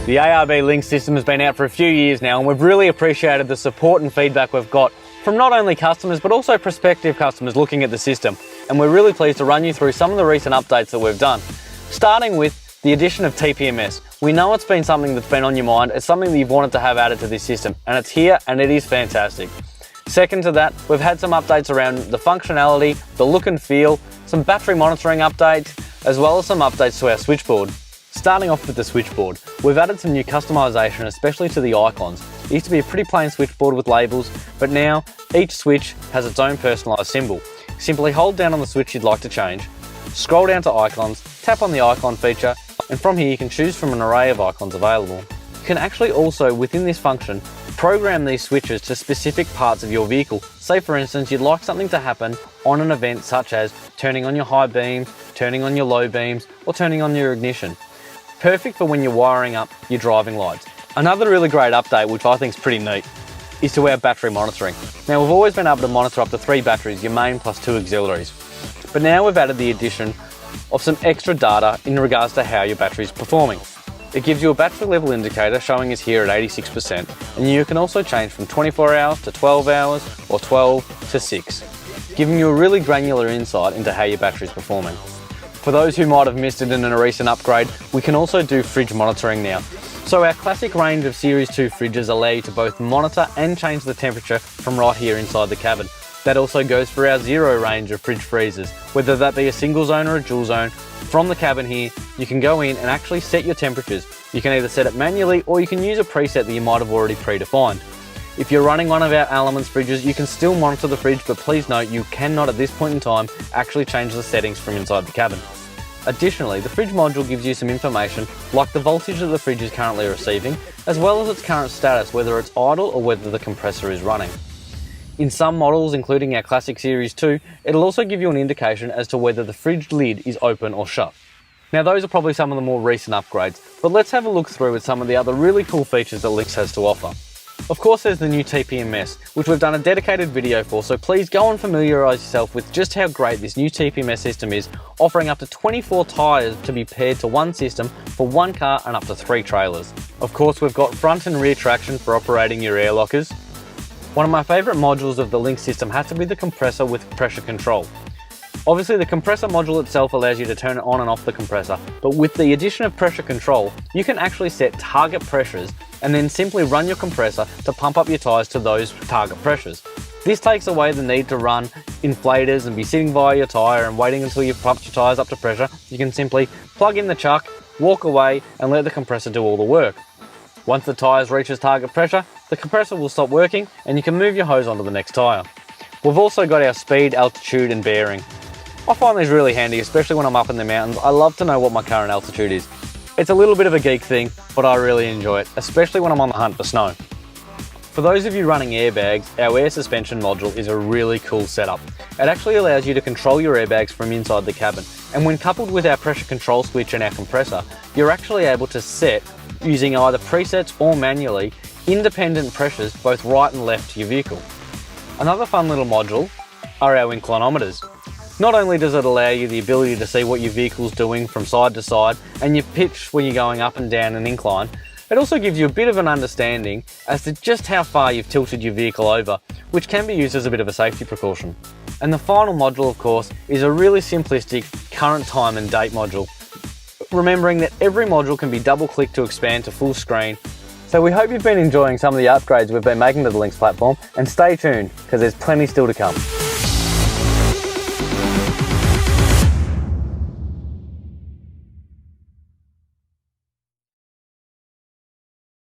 The ARB LINX system has been out for a few years now, and we've really appreciated the support and feedback we've got from not only customers but also prospective customers looking at the system. And we're really pleased to run you through some of the recent updates that we've done. Starting with the addition of TPMS. We know it's been something that's been on your mind, it's something that you've wanted to have added to this system, and it's here and it is fantastic. Second to that, we've had some updates around the functionality, the look and feel, some battery monitoring updates, as well as some updates to our switchboard. Starting off with the switchboard, we've added some new customization, especially to the icons. It used to be a pretty plain switchboard with labels, but now each switch has its own personalised symbol. Simply hold down on the switch you'd like to change, scroll down to icons, tap on the icon feature, and from here you can choose from an array of icons available. You can actually also, within this function, program these switches to specific parts of your vehicle. Say for instance, you'd like something to happen on an event such as turning on your high beams, turning on your low beams, or turning on your ignition. Perfect for when you're wiring up your driving lights. Another really great update, which I think is pretty neat, is to our battery monitoring. Now, we've always been able to monitor up to 3 batteries, your main plus 2 auxiliaries. But now we've added the addition of some extra data in regards to how your battery is performing. It gives you a battery level indicator showing us here at 86%, and you can also change from 24 hours to 12 hours or 12 to 6, giving you a really granular insight into how your battery is performing. For those who might have missed it in a recent upgrade, we can also do fridge monitoring now. So our classic range of Series 2 fridges allow you to both monitor and change the temperature from right here inside the cabin. That also goes for our Zero range of fridge freezers, whether that be a single zone or a dual zone. From the cabin here, you can go in and actually set your temperatures. You can either set it manually or you can use a preset that you might have already predefined. If you're running one of our Elements fridges, you can still monitor the fridge, but please note you cannot at this point in time actually change the settings from inside the cabin. Additionally, the fridge module gives you some information like the voltage that the fridge is currently receiving, as well as its current status, whether it's idle or whether the compressor is running. In some models, including our classic Series 2, it'll also give you an indication as to whether the fridge lid is open or shut. Now, those are probably some of the more recent upgrades, but let's have a look through at some of the other really cool features that LINX has to offer. Of course, there's the new TPMS, which we've done a dedicated video for, so please go and familiarise yourself with just how great this new TPMS system is, offering up to 24 tyres to be paired to one system for one car and up to 3 trailers. Of course, we've got front and rear traction for operating your air lockers. One of my favourite modules of the LINX system has to be the compressor with pressure control. Obviously, the compressor module itself allows you to turn on and off the compressor, but with the addition of pressure control, you can actually set target pressures and then simply run your compressor to pump up your tyres to those target pressures. This takes away the need to run inflators and be sitting by your tyre and waiting until you've pumped your tyres up to pressure. You can simply plug in the chuck, walk away and let the compressor do all the work. Once the tyres reaches target pressure, the compressor will stop working and you can move your hose onto the next tyre. We've also got our speed, altitude and bearing. I find these really handy, especially when I'm up in the mountains. I love to know what my current altitude is. It's a little bit of a geek thing, but I really enjoy it, especially when I'm on the hunt for snow. For those of you running airbags, our air suspension module is a really cool setup. It actually allows you to control your airbags from inside the cabin, and when coupled with our pressure control switch and our compressor, you're actually able to set, using either presets or manually, independent pressures both right and left to your vehicle. Another fun little module are our inclinometers. Not only does it allow you the ability to see what your vehicle's doing from side to side and your pitch when you're going up and down an incline, it also gives you a bit of an understanding as to just how far you've tilted your vehicle over, which can be used as a bit of a safety precaution. And the final module, of course, is a really simplistic current time and date module, remembering that every module can be double-clicked to expand to full screen. So we hope you've been enjoying some of the upgrades we've been making to the LINX platform, and stay tuned because there's plenty still to come.